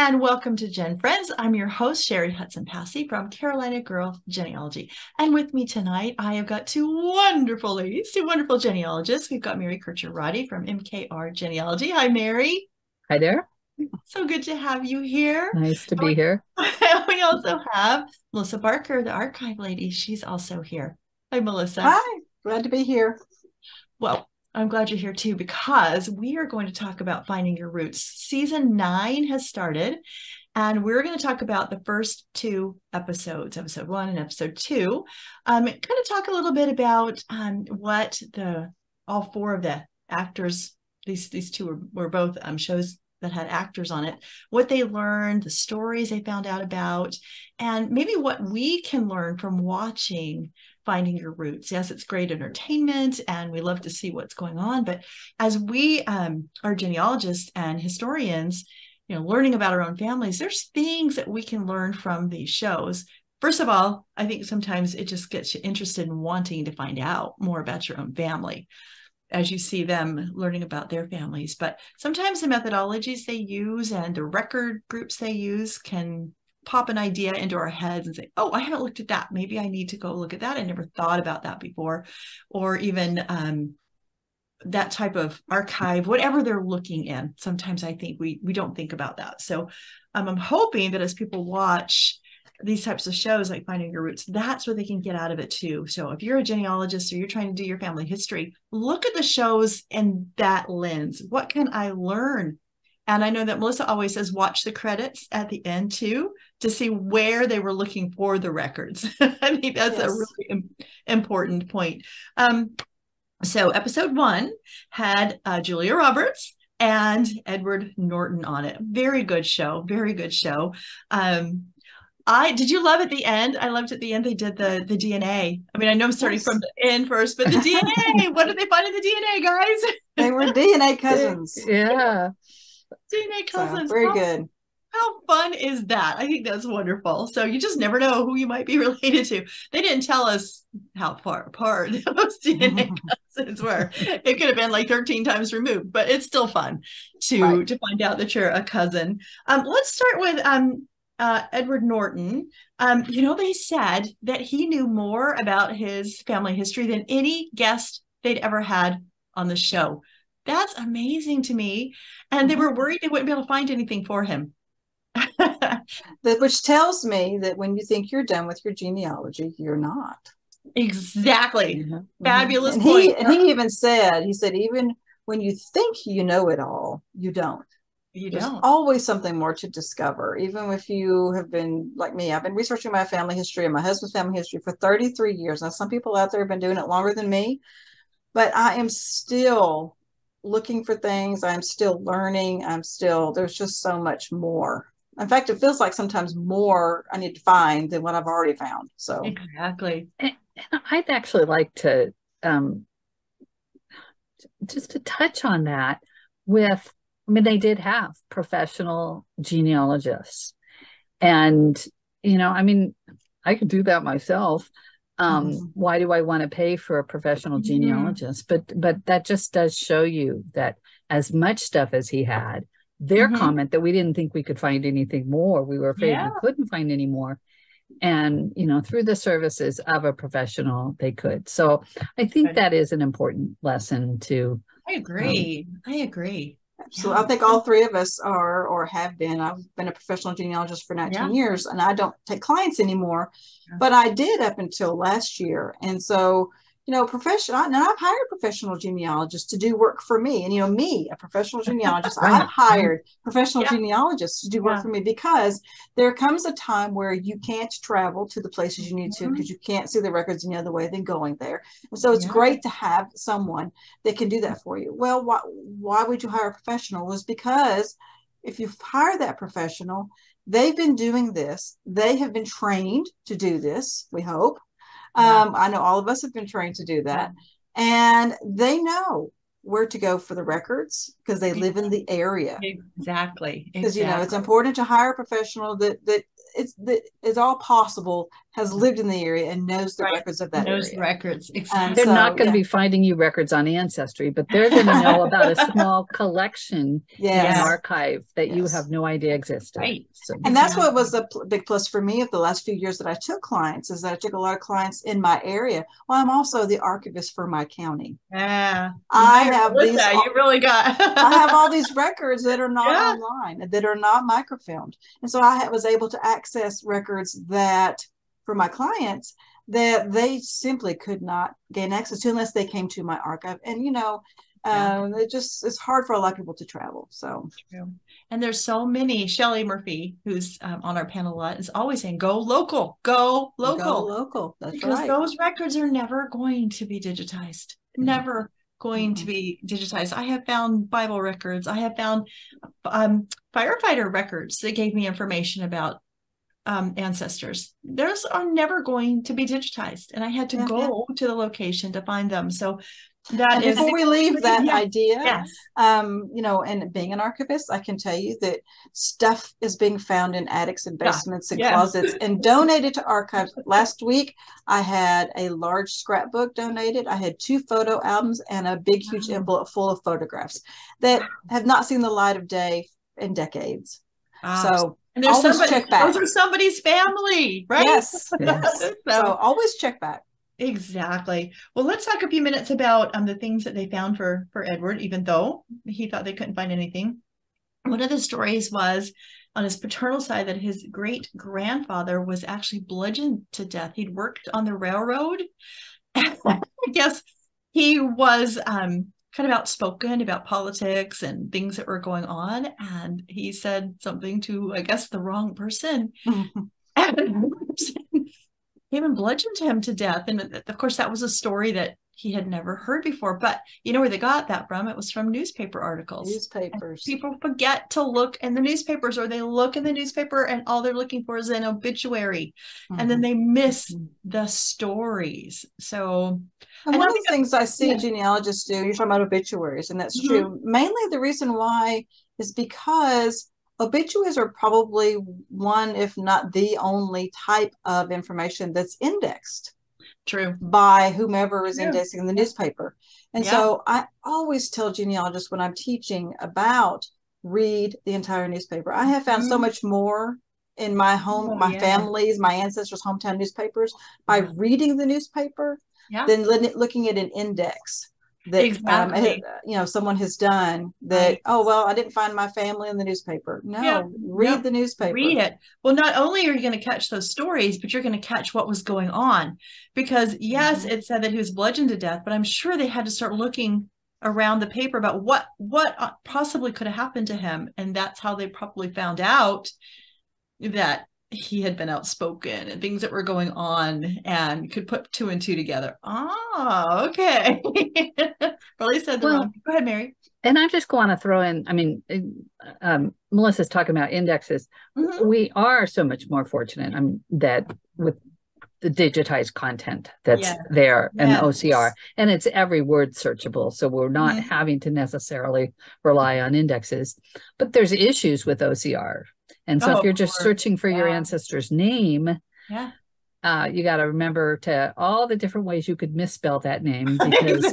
and welcome to GenFriends. I'm your host, Cheri Hudson Passey from Carolina Girl Genealogy. And with me tonight, I have got two wonderful ladies, two wonderful genealogists. We've got Mary Kircher Roddy from MKR Genealogy. Hi, Mary. Hi there. So good to have you here. Nice to be here. We also have Melissa Barker, the archive lady. She's also here. Hi, Melissa. Hi, glad to be here. Well, I'm glad you're here too, because we are going to talk about finding your roots. Season 9 has started, and we're going to talk about the first two episodes, episode 1 and episode 2. Kind of talk a little bit about what all four of the actors, these two were both shows that had actors on it, what they learned, the stories they found out about, and maybe what we can learn from watching Finding Your Roots. Yes, it's great entertainment and we love to see what's going on. But as we are genealogists and historians, learning about our own families, there's things that we can learn from these shows. First of all, I think sometimes it just gets you interested in wanting to find out more about your own family as you see them learning about their families. But sometimes the methodologies they use and the record groups they use can pop an idea into our heads and say, oh, I haven't looked at that. Maybe I need to go look at that. I never thought about that before. Or even that type of archive, whatever they're looking in. Sometimes I think we don't think about that. So I'm hoping that as people watch these types of shows like Finding Your Roots, that's what they can get out of it too. So if you're a genealogist or you're trying to do your family history, look at the shows in that lens. What can I learn? And I know that Melissa always says, watch the credits at the end too, to see where they were looking for the records. I think that's a really important point. So episode 1 had Julia Roberts and Edward Norton on it. Very good show. Very good show. Did you love at the end? I loved at the end they did the DNA. I mean, I know I'm starting from the end first, but the DNA, what did they find in the DNA, guys? They were DNA cousins. Yeah. DNA cousins. So, very good. How fun is that? I think that's wonderful. So you just never know who you might be related to. They didn't tell us how far apart those DNA cousins were. It could have been like 13 times removed, but it's still fun to find out that you're a cousin. Let's start with Edward Norton. They said that he knew more about his family history than any guest they'd ever had on the show. That's amazing to me. And they were worried they wouldn't be able to find anything for him. Which tells me that when you think you're done with your genealogy, you're not. Exactly. Fabulous and point. He even said, even when you think you know it all, you don't. There's always something more to discover. Even if you have been like me, I've been researching my family history and my husband's family history for 33 years. Now, some people out there have been doing it longer than me, but I am still looking for things. I'm still learning. There's just so much more. In fact, it feels like sometimes more I need to find than what I've already found. So exactly. And I'd actually like to just to touch on that they did have professional genealogists. And, I could do that myself. Why do I want to pay for a professional genealogist? But that just does show you that as much stuff as he had, their comment that we didn't think we could find anything more. We were afraid we couldn't find any more. And, through the services of a professional, they could. So I think that is an important lesson too. I agree. So I think all three of us are or have been. I've been a professional genealogist for 19 years, and I don't take clients anymore, but I did up until last year. And so, professional, and I've hired professional genealogists to do work for me. And, me, a professional genealogist, I've hired professional genealogists to do work for me, because there comes a time where you can't travel to the places you need to because you can't see the records any other way than going there. And so it's great to have someone that can do that for you. Well, why would you hire a professional? Was because if you hire that professional, they've been doing this. They have been trained to do this, we hope. I know all of us have been trained to do that. And they know where to go for the records because they live in the area. Exactly. Because, it's important to hire a professional that it's all possible has lived in the area and knows the records of that knows area. Records. Exactly. They're not going to be finding you records on Ancestry, but they're going to know about a small collection in an archive that you have no idea existed. Right. So, and that's what was a big plus for me of the last few years that I took clients, is that I took a lot of clients in my area. Well, I'm also the archivist for my county. Yeah. I have these. You really got. I have all these records that are not online, that are not microfilmed, and so I was able to access records that, for my clients, that they simply could not gain access to unless they came to my archive. And it's hard for a lot of people to travel. So true. And there's so many. Shelley Murphy, who's on our panel a lot, is always saying, "Go local, go local, go local." That's because right. those records are never going to be digitized. Never going to be digitized. I have found Bible records. I have found firefighter records that gave me information about ancestors. Those are never going to be digitized, and I had to go to the location to find them. So that is, before we leave that idea, and being an archivist, I can tell you that stuff is being found in attics and basements and closets and donated to archives. Last week, I had a large scrapbook donated. I had 2 photo albums and a big, huge envelope full of photographs that have not seen the light of day in decades. So and there's always check back. Those are somebody's family, right? Yes. So always check back. Exactly. Well, let's talk a few minutes about the things that they found for Edward, even though he thought they couldn't find anything. One of the stories was on his paternal side that his great-grandfather was actually bludgeoned to death. He'd worked on the railroad. I guess he was kind of outspoken about politics and things that were going on. And he said something to, I guess, the wrong person. And came and bludgeoned him to death. And of course, that was a story that he had never heard before. But you know where they got that from? It was from newspaper articles. Newspapers. And people forget to look in the newspapers, or they look in the newspaper and all they're looking for is an obituary. And then they miss the stories. So and one of the things I see genealogists do, you're talking about obituaries, and that's true. Mainly the reason why is because obituaries are probably one, if not the only type of information that's indexed. True. By whomever is indexing the newspaper. And so I always tell genealogists when I'm teaching about read the entire newspaper. I have found so much more in my home, my family's, my ancestors' hometown newspapers by reading the newspaper than looking at an index that someone has done that. Oh, well, I didn't find my family in the newspaper. No, read the newspaper. Read it. Well, not only are you going to catch those stories, but you're going to catch what was going on, because yes, it said that he was bludgeoned to death, but I'm sure they had to start looking around the paper about what possibly could have happened to him, and that's how they probably found out that he had been outspoken and things that were going on, and could put 2 and 2 together. Oh, okay. Probably said the wrong. Go ahead, Mary. And I'm just going to throw in, I mean, Melissa's talking about indexes. We are so much more fortunate that with the digitized content that's there and the OCR, and it's every word searchable. So we're not having to necessarily rely on indexes, but there's issues with OCR. And so if you're just searching for your ancestor's name, you got to remember to all the different ways you could misspell that name, because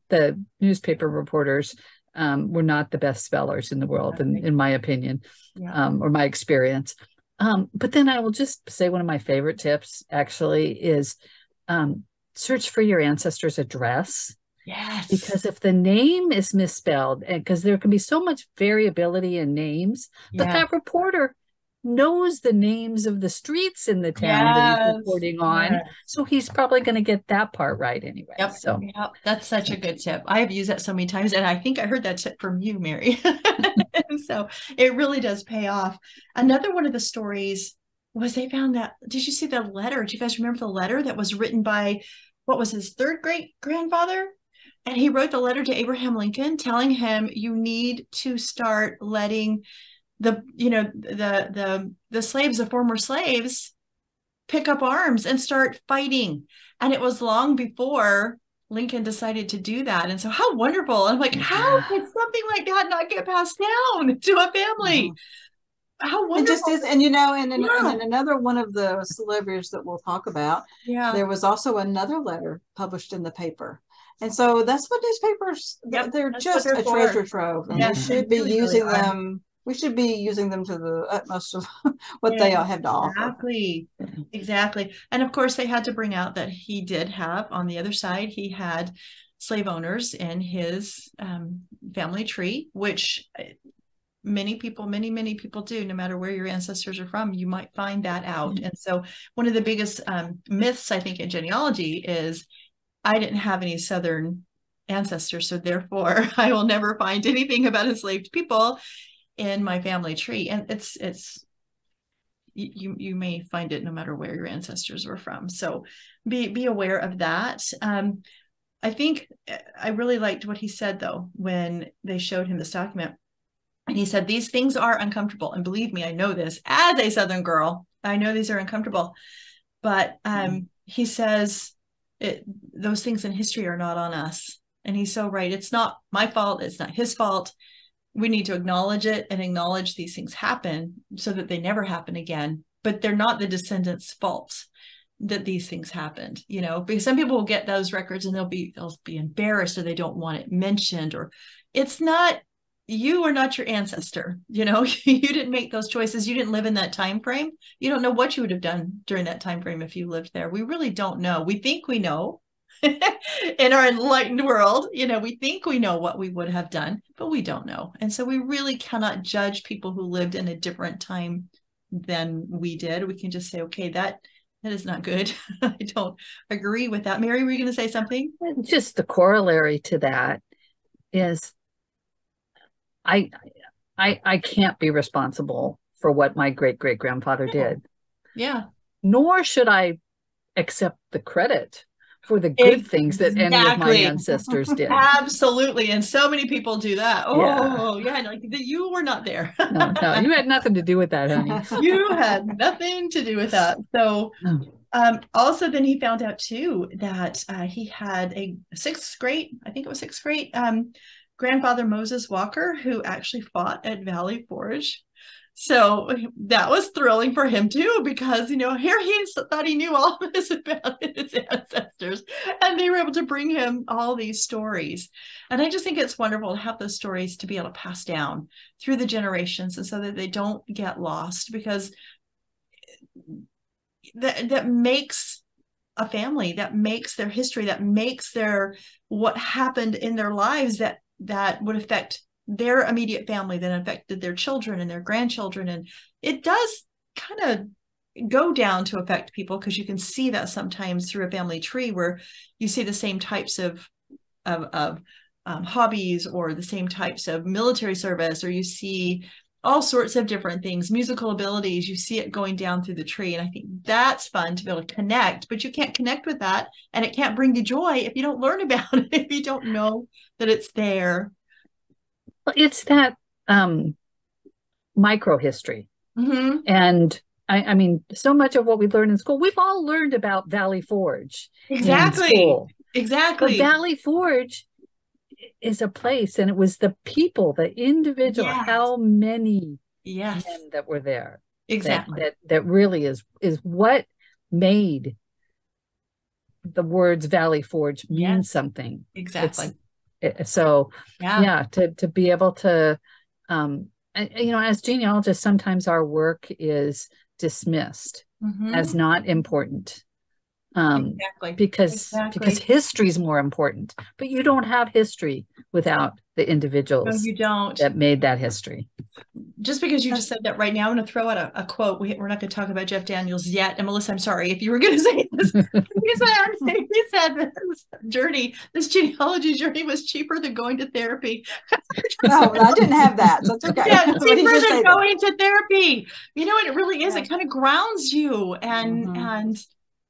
the newspaper reporters were not the best spellers in the world, in my opinion, or my experience. But then I will just say one of my favorite tips actually is search for your ancestor's address. Yes. Because if the name is misspelled, and because there can be so much variability in names, but that reporter knows the names of the streets in the town that he's reporting on. So he's probably going to get that part right anyway. So that's such a good tip. I have used that so many times, and I think I heard that tip from you, Mary. So it really does pay off. Another one of the stories was they found that, did you see the letter? Do you guys remember the letter that was written by, what was his 3rd great grandfather? And he wrote the letter to Abraham Lincoln telling him, you need to start letting the slaves, the former slaves, pick up arms and start fighting. And it was long before Lincoln decided to do that. And so how wonderful. And I'm like, how could something like that not get passed down to a family? How wonderful. It just is. And, and then another one of the celebrities that we'll talk about, there was also another letter published in the paper. And so that's what newspapers, they're just a treasure trove. And we should be using them. We should be using them to the utmost of what they have to offer. Exactly. And of course, they had to bring out that he did have, on the other side, he had slave owners in his family tree, which many people do, no matter where your ancestors are from, you might find that out. And so one of the biggest myths, I think, in genealogy is I didn't have any Southern ancestors, so therefore I will never find anything about enslaved people in my family tree. And it's you may find it no matter where your ancestors were from. So be aware of that. I think I really liked what he said, though, when they showed him this document. And he said, these things are uncomfortable. And believe me, I know this as a Southern girl. I know these are uncomfortable. But he says, those things in history are not on us. And he's so right. It's not my fault. It's not his fault. We need to acknowledge it and acknowledge these things happen so that they never happen again. But they're not the descendants' fault that these things happened, because some people will get those records and they'll be embarrassed, or they don't want it mentioned, or it's not, you are not your ancestor. You didn't make those choices. You didn't live in that time frame. You don't know what you would have done during that time frame if you lived there. We really don't know. We think we know. In our enlightened world, we think we know what we would have done, but we don't know. And so we really cannot judge people who lived in a different time than we did. We can just say, okay, that is not good. I don't agree with that. Mary, were you going to say something? Just the corollary to that is I can't be responsible for what my great-great-grandfather did. Yeah. Nor should I accept the credit for the good things that any of my ancestors did. Absolutely. And so many people do that. Like you were not there. No, you had nothing to do with that, honey. You had nothing to do with that. So also then he found out too that he had a sixth grade grandfather, Moses Walker, who actually fought at Valley Forge. So that was thrilling for him too, because, here he thought he knew all of this about his ancestors, and they were able to bring him all these stories. And I just think it's wonderful to have those stories to be able to pass down through the generations, and so that they don't get lost, because that makes a family, that makes their history, that makes what happened in their lives that would affect their immediate family, then affected their children and their grandchildren. And it does kind of go down to affect people, because you can see that sometimes through a family tree, where you see the same types of hobbies, or the same types of military service, or you see all sorts of different things, musical abilities. You see it going down through the tree. And I think that's fun to be able to connect, but you can't connect with that, and it can't bring you joy if you don't learn about it, if you don't know that it's there. Well, it's that micro history. Mm-hmm. And I mean, so much of what we learn in school, we've all learned about Valley Forge. Exactly. In school. Exactly. But Valley Forge is a place, and it was the people, the individual, how many men that were there. Exactly. That really is what made the words Valley Forge mean something. Exactly. To be able to, as genealogists, sometimes our work is dismissed as not important. Because history is more important, but you don't have history without the individuals that made that history. Just because you just said that right now, I'm going to throw out a quote. We're not going to talk about Jeff Daniels yet. And Melissa, I'm sorry if you were going to say this. He said this genealogy journey was cheaper than going to therapy. No, I didn't have that. So it's okay. Yeah, cheaper than going to therapy. And it really is. It kind of grounds you. And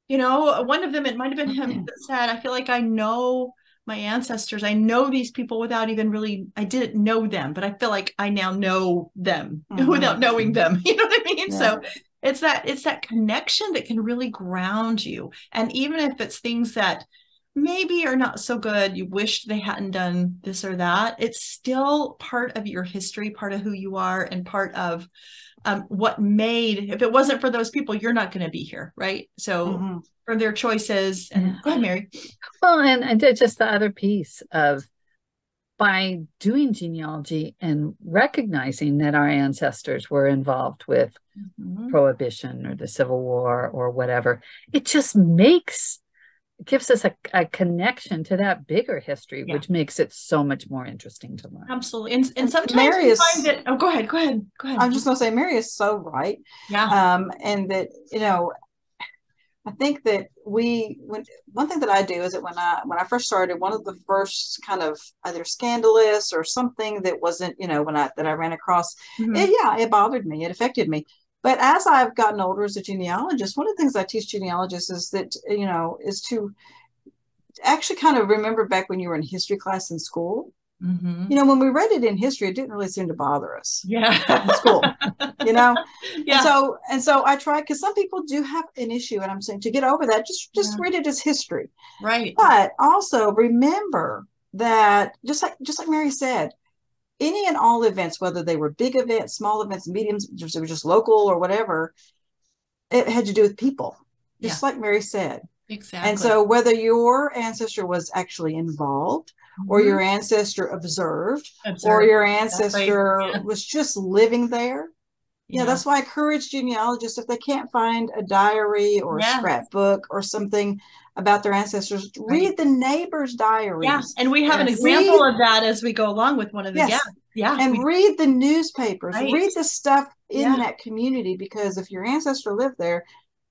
one of them, it might have been him that said, I feel like I know my ancestors. I know these people without even I didn't know them, but I feel like I now know them without knowing them. You know what I mean? Yeah. So it's that connection that can really ground you. And even if it's things that maybe are not so good, you wish they hadn't done this or that, it's still part of your history, part of who you are, and part of what made, if it wasn't for those people, you're not going to be here, right? So from their choices, and go ahead, Mary. Well, and just the other piece of, by doing genealogy and recognizing that our ancestors were involved with Prohibition or the Civil War or whatever, it just gives us a connection to that bigger history, which makes it so much more interesting to learn. Absolutely. And sometimes Mary you find that, go ahead. I'm just going to say, Mary is so right. Yeah. And that, I think that one thing that I do is that when I first started, one of the first kind of either scandalous or something that wasn't, that I ran across, it bothered me. It affected me. But as I've gotten older as a genealogist, one of the things I teach genealogists is that, is to actually kind of remember back when you were in history class in school. When we read it in history, it didn't really seem to bother us. Yeah. In school, Yeah. And so I try, because some people do have an issue, and I'm saying to get over that, just read it as history. Right. But also remember that just like Mary said, any and all events, whether they were big events, small events, mediums, they were just local or whatever, it had to do with people, just like Mary said. Exactly. And so whether your ancestor was actually involved, or your ancestor observed, or your ancestor was just living there. That's why I encourage genealogists, if they can't find a diary or a scrapbook or something about their ancestors, read the neighbors' diaries. Yeah, and we have an example of that as we go along with one of the guests. Yeah, and read the newspapers, read the stuff in that community, because if your ancestor lived there,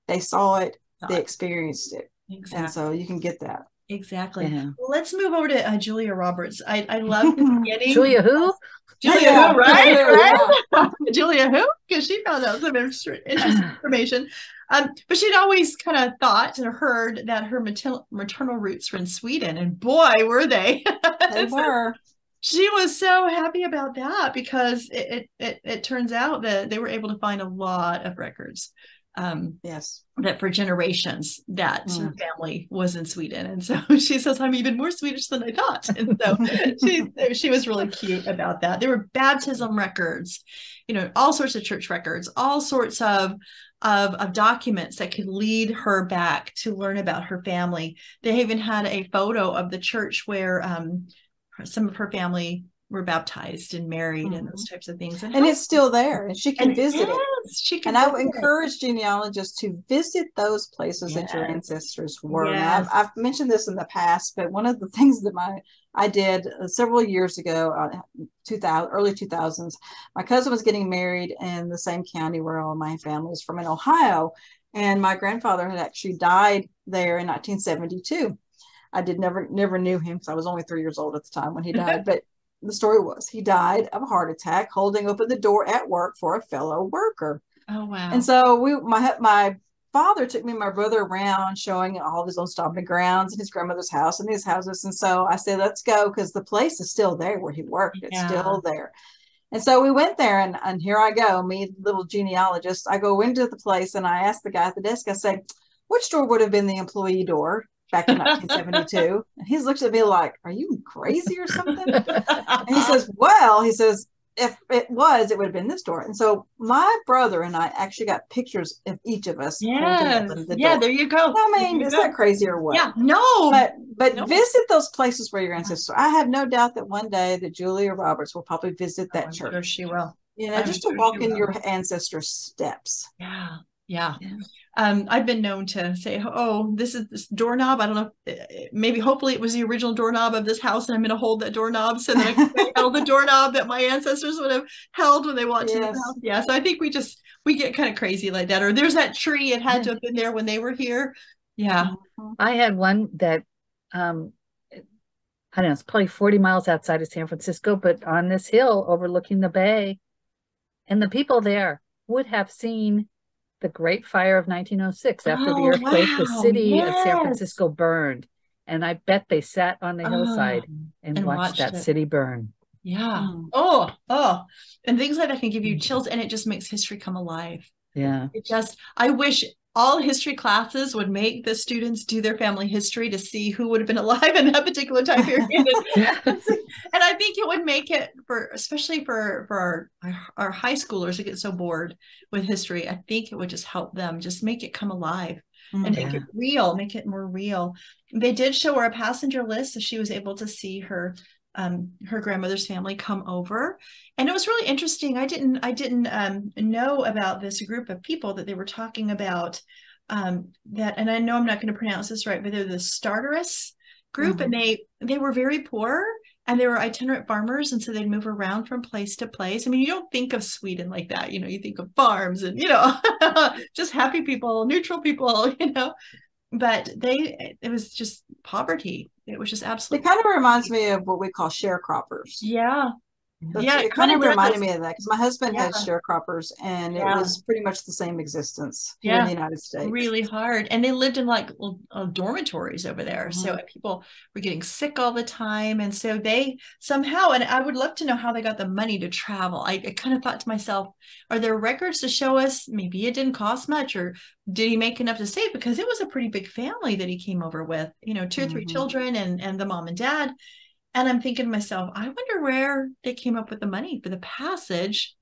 they saw it, they experienced it. Exactly. And so you can get that. Exactly. Yeah. Well, let's move over to Julia Roberts. I love the beginning. Julia who? Julia who, right? Julia who? Because she found out some interesting information. But she'd always kind of thought or heard that her maternal roots were in Sweden, and boy, were they. They were. She was so happy about that, because it turns out that they were able to find a lot of records. That for generations that her family was in Sweden, and so she says, I'm even more Swedish than I thought. And so she was really cute about that. There were baptism records, all sorts of church records, all sorts of documents that could lead her back to learn about her family. They even had a photo of the church where some of her family were baptized and married and those types of things. And it's still there, and she can visit it. And I would encourage genealogists to visit those places that your ancestors were. Now, I've mentioned this in the past, but one of the things that I did several years ago, early 2000s, my cousin was getting married in the same county where all my family is from, in Ohio. And my grandfather had actually died there in 1972. I never knew him, because I was only 3 years old at the time when he died. But the story was, he died of a heart attack holding open the door at work for a fellow worker. Oh, wow. And so my father took me and my brother around, showing all of his own stomping grounds and his grandmother's house and his houses. And so I said, let's go, because the place is still there where he worked. It's still there. And so we went there, and here I go, me, little genealogist. I go into the place, and I asked the guy at the desk, I say, which door would have been the employee door back in 1972? And he's looked at me like, are you crazy or something? And he says, if it was, it would have been this door. And so my brother and I actually got pictures of each of us. Yeah, there you go. I mean, is that crazy or what? Yeah, no. But visit those places where your ancestors. I have no doubt that one day that Julia Roberts will probably visit that church. Sure she will. Just to walk in your ancestors' steps. Yeah. I've been known to say, oh, this is this doorknob. I don't know, maybe hopefully it was the original doorknob of this house, and I'm going to hold that doorknob so that I can hold the doorknob that my ancestors would have held when they walked into the house. Yeah, so I think we get kind of crazy like that. Or there's that tree, it had to have been there when they were here. Yeah. I had one that, I don't know, it's probably 40 miles outside of San Francisco, but on this hill overlooking the bay, and the people there would have seen the Great Fire of 1906. After the earthquake, the city of San Francisco burned. And I bet they sat on the hillside and watched that city burn. Yeah. Oh. And things like that can give you chills, and it just makes history come alive. Yeah. I wish all history classes would make the students do their family history to see who would have been alive in that particular time period. And I think it would make it especially for our high schoolers who get so bored with history. I think it would just help them just make it come alive and make it real, make it more real. They did show her a passenger list, so she was able to see her grandmother's family come over, and it was really interesting. I didn't know about this group of people that they were talking about, that, and I know I'm not going to pronounce this right, but they're the Starterus group, and they were very poor, and they were itinerant farmers, and so they'd move around from place to place. I mean, you don't think of Sweden like that, you think of farms and just happy people, neutral people, but it was just poverty. It was just absolutely. It kind of reminds me of what we call sharecroppers. Yeah. It kind of reminded me of that because my husband had sharecroppers, and it was pretty much the same existence here in the United States. Really hard. And they lived in like dormitories over there. So people were getting sick all the time. And so they somehow, and I would love to know how they got the money to travel. I kind of thought to myself, are there records to show us maybe it didn't cost much, or did he make enough to save? Because it was a pretty big family that he came over with, 2 or 3 children and the mom and dad. And I'm thinking to myself, I wonder where they came up with the money for the passage.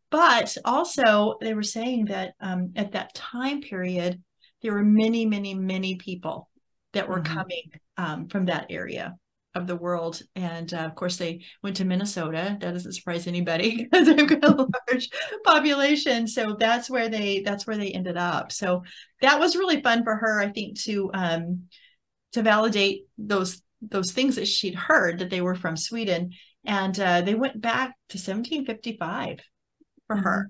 But also they were saying that at that time period, there were many, many, many people that were coming from that area of the world. And of course, they went to Minnesota. That doesn't surprise anybody because they've got a large population. So that's where they ended up. So that was really fun for her, I think, to validate those things that she'd heard, that they were from Sweden. And they went back to 1755 for her.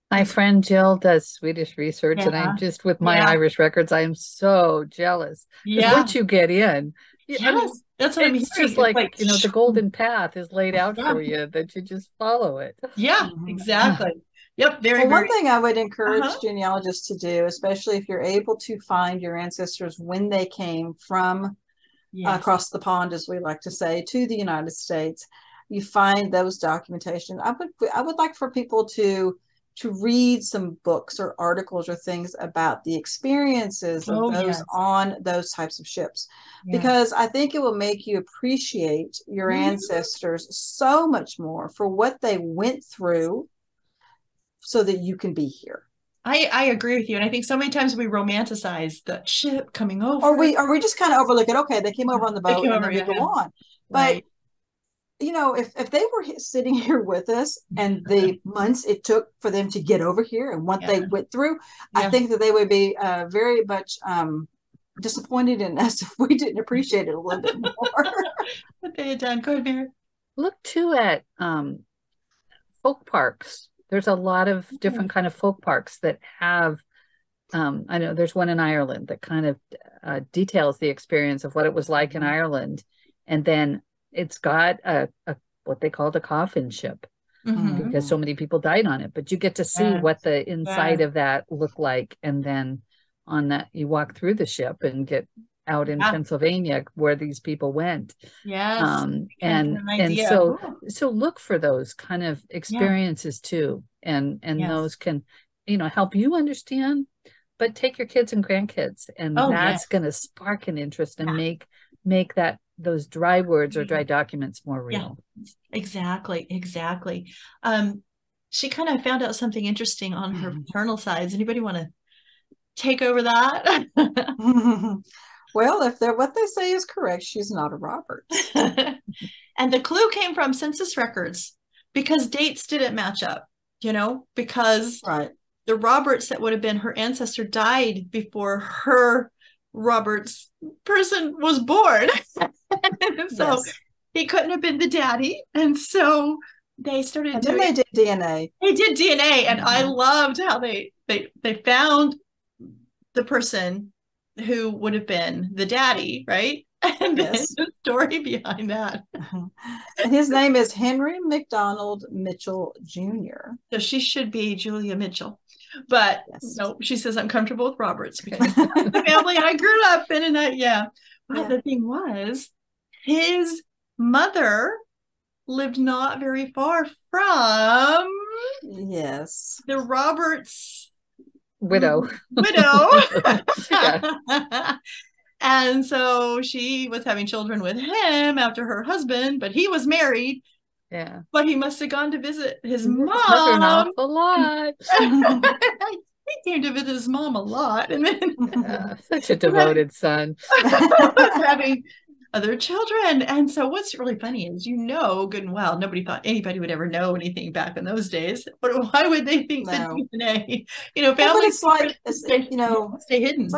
My friend Jill does Swedish research, and I'm just with my Irish records, I am so jealous. Once you get in, I mean, that's what I'm hearing. It's just like the golden path is laid out for you, that you just follow it. Yeah, exactly. Yep. One thing I would encourage genealogists to do, especially if you're able to find your ancestors when they came from across the pond, as we like to say, to the United States, you find those documentation. I would like for people to read some books or articles or things about the experiences of those on those types of ships, because I think it will make you appreciate your ancestors so much more for what they went through so that you can be here. I agree with you. And I think so many times we romanticize the ship coming over. Or we just kind of overlook it. Okay, they came over on the boat and then we go on. But, if they were sitting here with us and the months it took for them to get over here and what they went through, I think that they would be very much disappointed in us if we didn't appreciate it a little bit more. What they had done. Go ahead, Mary. Look, too, at folk parks. There's a lot of different kind of folk parks that have, I know there's one in Ireland that kind of details the experience of what it was like in Ireland. And then it's got a what they called a coffin ship, because so many people died on it. But you get to see what the inside of that looked like. And then on that, you walk through the ship and get out in Pennsylvania where these people went. And so look for those kind of experiences too, and those can help you understand, but take your kids and grandkids, and that's going to spark an interest and make those dry words or dry documents more real. Exactly. She kind of found out something interesting on her paternal side. Does anybody want to take over that? Well, if what they say is correct, she's not a Roberts. And the clue came from census records, because dates didn't match up, because the Roberts that would have been her ancestor died before her Roberts person was born. So he couldn't have been the daddy. And so they started doing. Then they did DNA. They did DNA. And I loved how they found the person who would have been the daddy, right? And then the story behind that. And his name is Henry McDonald Mitchell Jr. So she should be Julia Mitchell. But no, she says, I'm comfortable with Roberts because that's the family I grew up in. And but the thing was, his mother lived not very far from the Roberts widow. Widow. Yeah. And so she was having children with him after her husband, but he was married. Yeah. But he must have gone to visit his Mother an mom. awful lot. He came to visit his mom a lot. And then such a devoted son. having other children. And so what's really funny is, good and well, nobody thought anybody would ever know anything back in those days. But why would they think that DNA, families but it's like, stay hidden.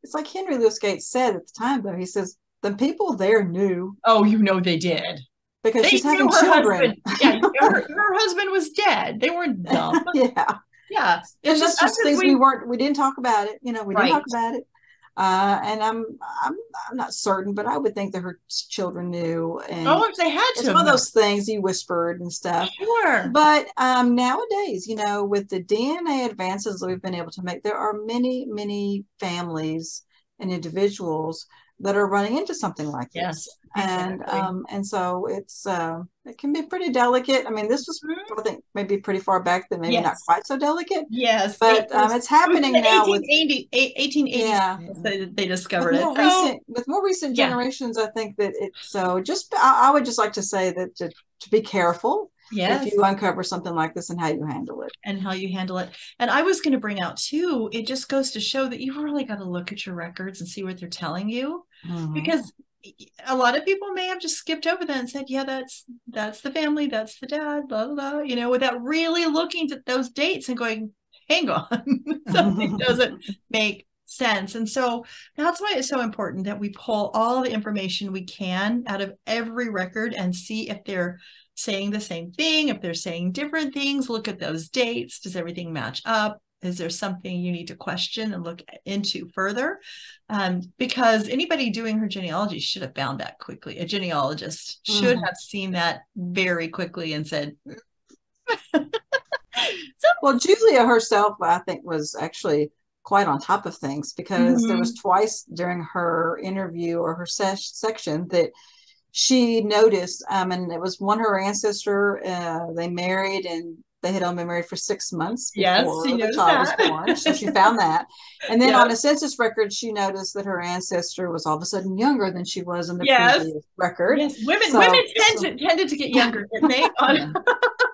It's like Henry Louis Gates said at the time, though. He says, the people there knew. Oh, they did. Because she's having children. Her husband was dead. They weren't dumb. Yeah. Yeah. It's just things we didn't talk about it. We didn't talk about it. And I'm not certain, but I would think that her children knew. And if they had to. It's one of those things he whispered and stuff. Sure. But nowadays, with the DNA advances that we've been able to make, there are many, many families and individuals that are running into something like this. Yes, exactly. And so it can be pretty delicate. I mean, this was, I think, maybe pretty far back, that maybe not quite so delicate. Yes, but it's happening now 1880s. Yeah, they discovered with more recent generations. I think that it's I would just like to say that to be careful. Yes. If you uncover something like this, and how you handle it. And I was going to bring out too, it just goes to show that you really got to look at your records and see what they're telling you. Mm-hmm. Because a lot of people may have just skipped over that and said, yeah, that's the family, that's the dad, blah, blah, blah, without really looking at those dates and going, hang on, something doesn't make sense. And so that's why it's so important that we pull all the information we can out of every record and see if they're saying the same thing, if they're saying different things. Look at those dates. Does everything match up? Is there something you need to question and look into further? Because anybody doing her genealogy should have found that quickly. A genealogist should have seen that very quickly and said, well, Julia herself, I think, was actually quite on top of things, because there was twice during her interview or her section that she noticed, and it was her ancestor, they married, and they had only been married for 6 months before the child was born. So she found that. And then on a census record, she noticed that her ancestor was all of a sudden younger than she was in the previous record. Yes, women tended to get younger, didn't they?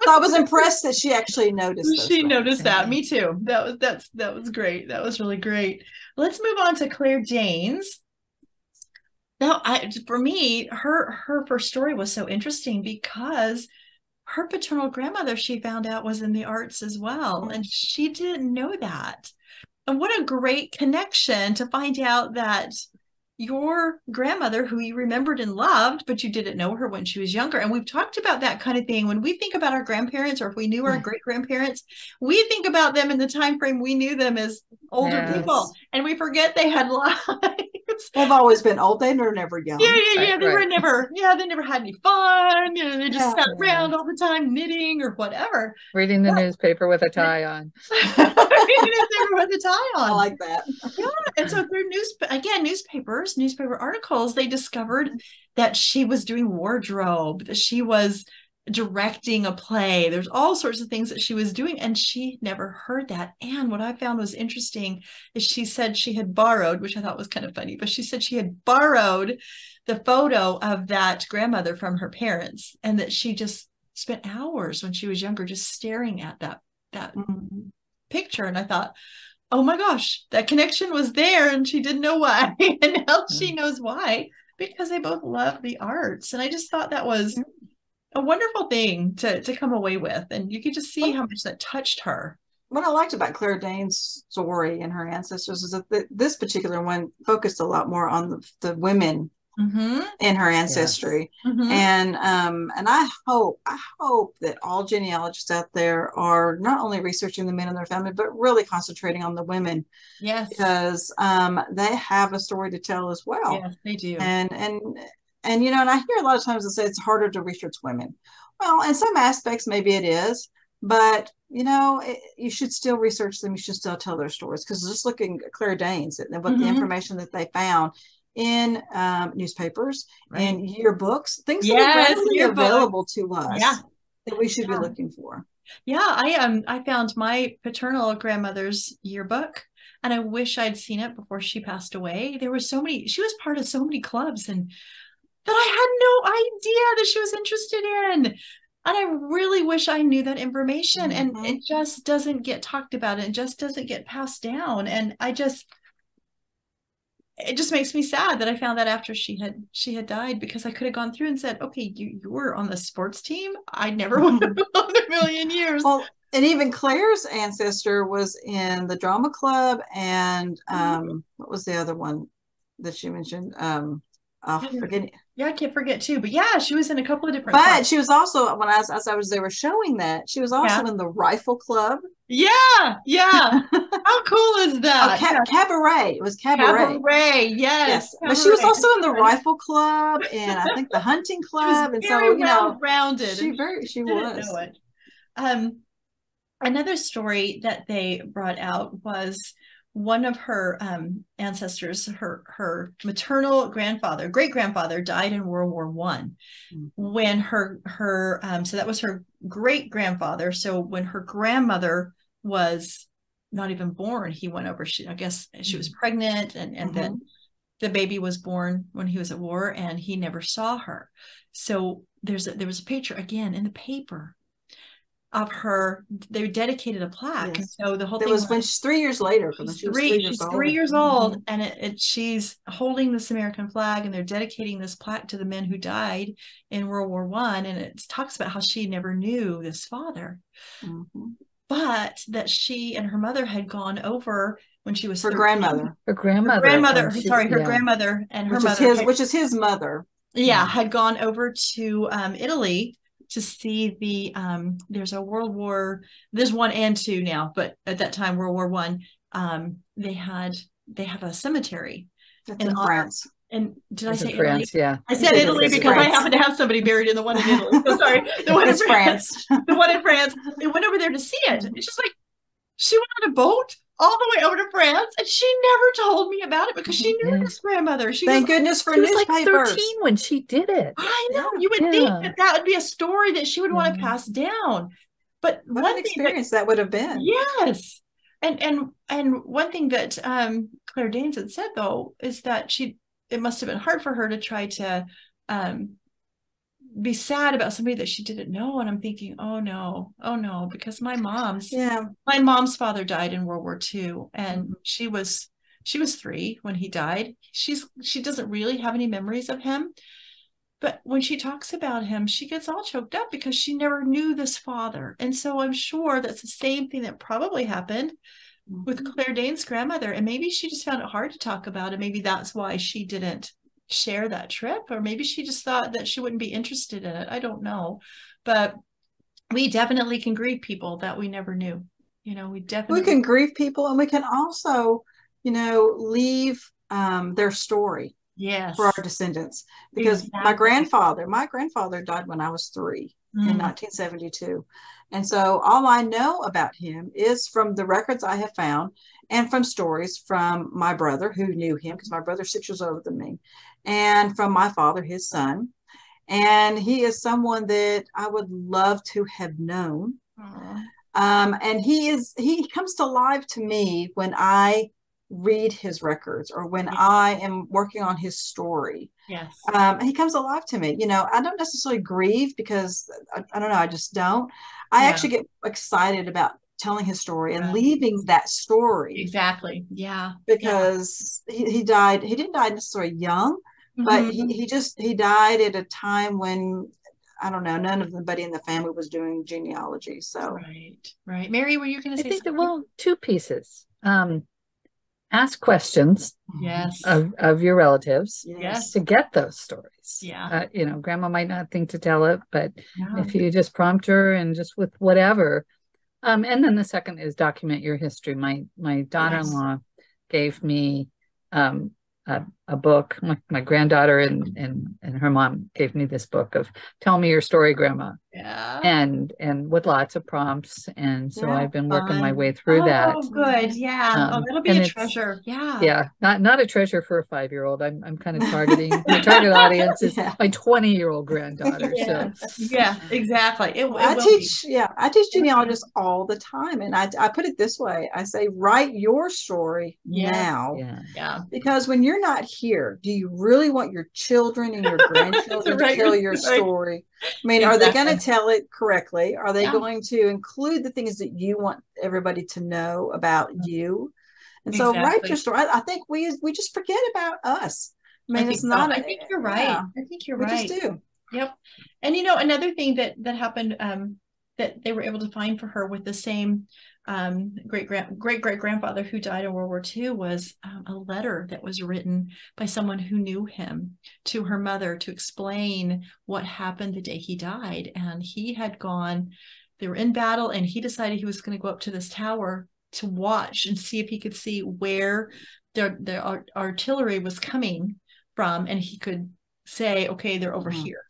So I was impressed that she actually noticed. She noticed that. Me too. That was great. That was really great. Let's move on to Claire Daines. Now, for me, her first story was so interesting because her paternal grandmother, she found out, was in the arts as well. And she didn't know that. And what a great connection to find out that your grandmother, who you remembered and loved, but you didn't know her when she was younger. And we've talked about that kind of thing. When we think about our grandparents, or if we knew our great-grandparents, we think about them in the time frame we knew them as older people. And we forget they had lives. They've always been old. They were never young. Yeah. They never had any fun. They just sat around all the time knitting or whatever. Reading the newspaper with a tie on. Reading the newspaper with a tie on. I like that. Yeah. And so through newspaper articles, they discovered that she was doing wardrobe, that she was directing a play. There's all sorts of things that she was doing, and she never heard that. And what I found was interesting is she said she had borrowed, which I thought was kind of funny, but she said she had borrowed the photo of that grandmother from her parents, and that she just spent hours when she was younger just staring at that picture. And I thought, oh my gosh, that connection was there, and she didn't know why. And now she knows why, because they both love the arts. And I just thought that was a wonderful thing to come away with. And you could just see how much that touched her. What I liked about Claire Daines' story and her ancestors is that this particular one focused a lot more on the women in her ancestry. And I hope that all genealogists out there are not only researching the men in their family, but really concentrating on the women. Yes. Because they have a story to tell as well. Yes, they do. And and I hear a lot of times they say it's harder to research women. Well, in some aspects, maybe it is, but you should still research them. You should still tell their stories, because just looking at Claire Daines and what the information that they found in newspapers and yearbooks, things that are readily available to us that we should be looking for. Yeah, I found my paternal grandmother's yearbook, and I wish I'd seen it before she passed away. There were so many, she was part of so many clubs and that I had no idea that she was interested in. And I really wish I knew that information. And it just doesn't get talked about. It just doesn't get passed down. And it just makes me sad that I found that after she had died, because I could have gone through and said, okay, you were on the sports team. I never would have known in a million years. Well, and even Claire's ancestor was in the drama club, and what was the other one that you mentioned? Forget. Yeah, I can't forget too. But yeah, she was in a couple of different But clubs. she was also, when as I was, they were showing that she was also in the rifle club. Yeah. How cool is that? Cabaret. It was Cabaret. Yes. But she was also in the rifle club, and I think the hunting club. And so, rounded. She was. Another story that they brought out was one of her ancestors, her maternal grandfather, great grandfather, died in World War I. When her so that was her great grandfather. So when her grandmother was not even born, he went over. I guess she was pregnant, and then the baby was born when he was at war, and he never saw her. So there was a picture again in the paper of her. They dedicated a plaque. And so the whole thing was when she's 3 years later. She's 3 years old, and she's holding this American flag, and they're dedicating this plaque to the men who died in World War I. And it talks about how she never knew this father, but that she and her mother had gone over when she was her grandmother and her mother, which is his mother. Had gone over to Italy to see there's a World War, there's 1 and 2 now, but at that time, World War I, they have a cemetery in France. And did I say France? Italy? Yeah, I said Italy because France. I happen to have somebody buried in the one in Italy. So sorry, the one in France. The one in France. They went over there to see it. It's just like she went on a boat all the way over to France, and she never told me about it because she knew this grandmother. Thank goodness for newspapers. She was like 13 when she did it. I know. You would think that would be a story that she would want to pass down. But what an experience that would have been. Yes. And one thing that Claire Daines had said, though, is that it must have been hard for her to try to be sad about somebody that she didn't know. And I'm thinking, oh no, because my mom's father died in World War II, and she was 3 when he died. She doesn't really have any memories of him, but when she talks about him, she gets all choked up because she never knew this father. And so I'm sure that's the same thing that probably happened with Claire Daines' grandmother. And maybe she just found it hard to talk about it. Maybe that's why she didn't share that trip, or maybe she just thought that she wouldn't be interested in it. I don't know, but we definitely can grieve people that we never knew. We can grieve people, and we can also leave their story for our descendants, because my grandfather died when I was 3 in 1972. And so all I know about him is from the records I have found, and from stories from my brother who knew him, because my brother's 6 years older than me, and from my father, his son. And he is someone that I would love to have known. And he comes to life to me when I read his records, or when I am working on his story. Yes. He comes alive to me. I don't necessarily grieve, because I don't know, I just don't. I actually get excited about telling his story and leaving that story. Exactly. Yeah. Because he died. He didn't die necessarily young, but he died at a time when, I don't know, none of anybody in the family was doing genealogy. So right. Mary, were you going to say something? Well, 2 pieces. Ask questions yes of your relatives yes to get those stories. Grandma might not think to tell it, but if you just prompt her and just with whatever. And then the second is document your history. My daughter-in-law gave me a a book. My granddaughter and her mom gave me this book of Tell Me Your Story, Grandma. Yeah. And with lots of prompts. And so I've been working my way through oh, that. Oh, good. Yeah. That'll be a treasure. Yeah. Yeah. Not a treasure for a 5-year-old. I'm kind of targeting my target audience is my 20-year-old granddaughter. Yeah. So yeah, exactly. I teach genealogists all the time. And I put it this way. I say, write your story now. Yeah. Because when you're not here, do you really want your children and your grandchildren to tell your story? I mean, are they going to tell it correctly? Are they going to include the things that you want everybody to know about you? And so write your story. I think we just forget about us. I mean, it's not. I think you're right. I think you're right. We just do. Yep. And another thing that happened that they were able to find for her with the same great grandfather who died in World War II was a letter that was written by someone who knew him to her mother to explain what happened the day he died. And he had gone, they were in battle, and he decided he was going to go up to this tower to watch and see if he could see where the artillery was coming from, and he could say, okay, they're over here,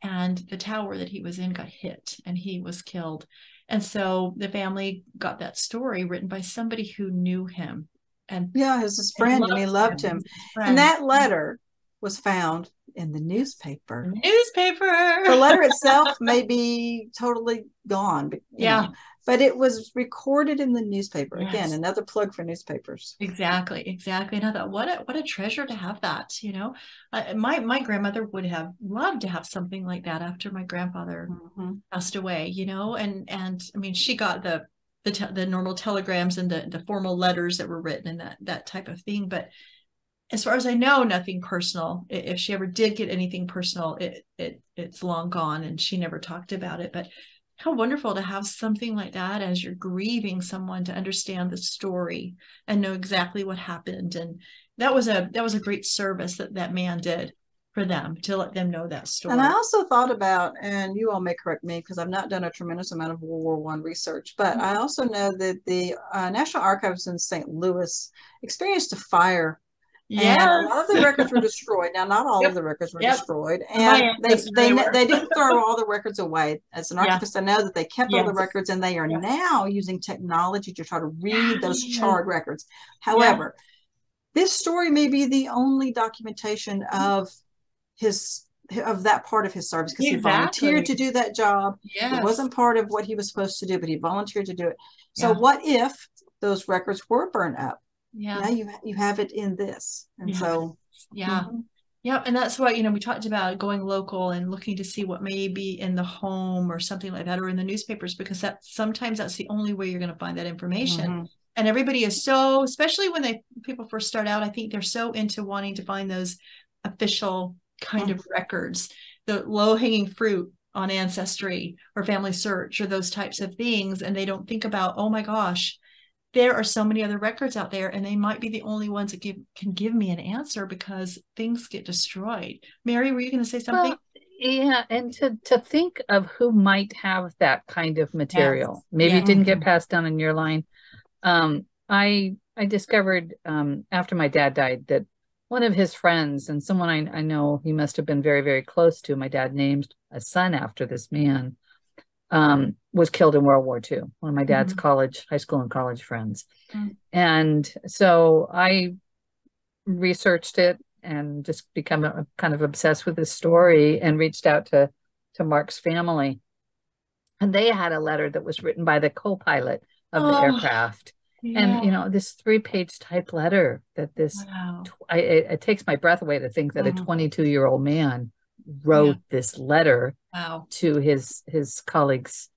and the tower that he was in got hit and he was killed. And so the family got that story written by somebody who knew him. And as his friend, and he loved him. And that letter was found in the newspaper. The letter itself may be totally gone. But, you know, but it was recorded in the newspaper. Yes. Again, another plug for newspapers. Exactly. And I thought, what a treasure to have that. My grandmother would have loved to have something like that after my grandfather passed away. And I mean, she got the normal telegrams and the formal letters that were written and that type of thing. But as far as I know, nothing personal. If she ever did get anything personal, it's long gone, and she never talked about it. But how wonderful to have something like that as you're grieving someone, to understand the story and know exactly what happened. And that was a great service that man did for them, to let them know that story. And I also thought about, and you all may correct me because I've not done a tremendous amount of World War I research, but I also know that the National Archives in St. Louis experienced a fire. Yes. And a lot of the records were destroyed. Now, not all of the records were destroyed. And they didn't throw all the records away. As an archivist, I know that they kept all the records, and they are now using technology to try to read those charred records. However, this story may be the only documentation of that part of his service, because he volunteered to do that job. It wasn't part of what he was supposed to do, but he volunteered to do it. So what if those records were burned up? Now you have it in this. And so and that's why we talked about going local and looking to see what may be in the home or something like that, or in the newspapers, because sometimes that's the only way you're going to find that information. And everybody is so, especially when people first start out, I think they're so into wanting to find those official kind of records, the low-hanging fruit on Ancestry or Family Search or those types of things, and they don't think about, oh my gosh, there are so many other records out there, and they might be the only ones that can give me an answer, because things get destroyed. Mary, were you going to say something? Well, and to think of who might have that kind of material. Maybe it didn't get passed down in your line. I discovered after my dad died that one of his friends, and someone I know he must have been very, very close to, my dad named a son after this man, was killed in World War II. One of my dad's high school and college friends. And so I researched it and just become kind of obsessed with this story, and reached out to Mark's family. And they had a letter that was written by the co-pilot of the aircraft. And, this 3-page type letter that this, it takes my breath away to think that a 22-year-old man wrote this letter to his colleague's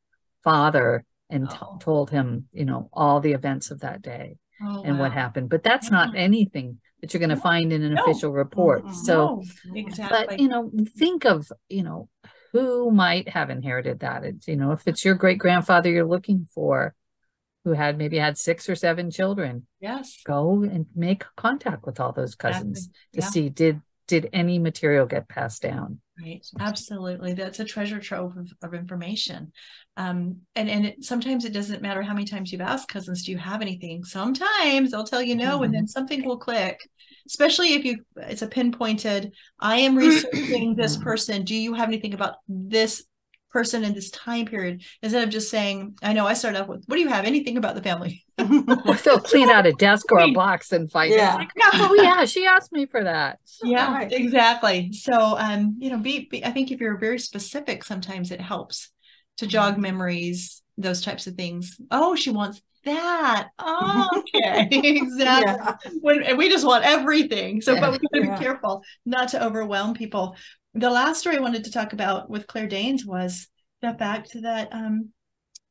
father and told him, all the events of that day and what happened. But that's not anything that you're going to find in an official report. So, but, think of, who might have inherited that. It's, if it's your great grandfather you're looking for, who maybe had 6 or 7 children, go and make contact with all those cousins to see, did any material get passed down? Right. Absolutely. That's a treasure trove of information. Sometimes it doesn't matter how many times you've asked cousins, do you have anything? Sometimes they'll tell you no, and then something will click, especially if it's a pinpointed, I am researching this person. Do you have anything about this person in this time period? Instead of just saying, I know I started off with, what do you have? Anything about the family? Or they'll clean out a desk or a box and find it. Like, oh yeah, she asked me for that. Yeah, exactly. So, I think if you're very specific, sometimes it helps to jog memories, those types of things. Oh, she wants that. Oh, okay. Exactly. And we just want everything. So, but we gotta be careful not to overwhelm people. The last story I wanted to talk about with Clair Daines was the fact that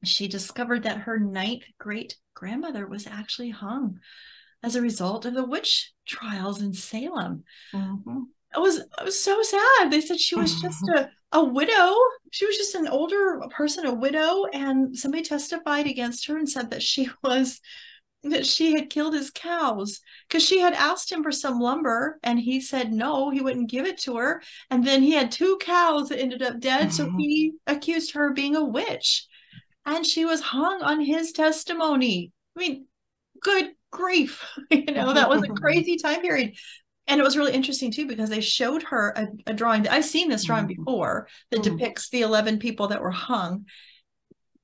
she discovered that her 9th great grandmother was actually hung as a result of the witch trials in Salem. It was so sad. They said she was just a widow. She was just an older person, a widow, and somebody testified against her and said that she had killed his cows because she had asked him for some lumber and he said no, he wouldn't give it to her. And then he had 2 cows that ended up dead. So he accused her of being a witch and she was hung on his testimony. I mean, good grief. That was a crazy time period. And it was really interesting too, because they showed her a drawing. I've seen this drawing before that depicts the 11 people that were hung.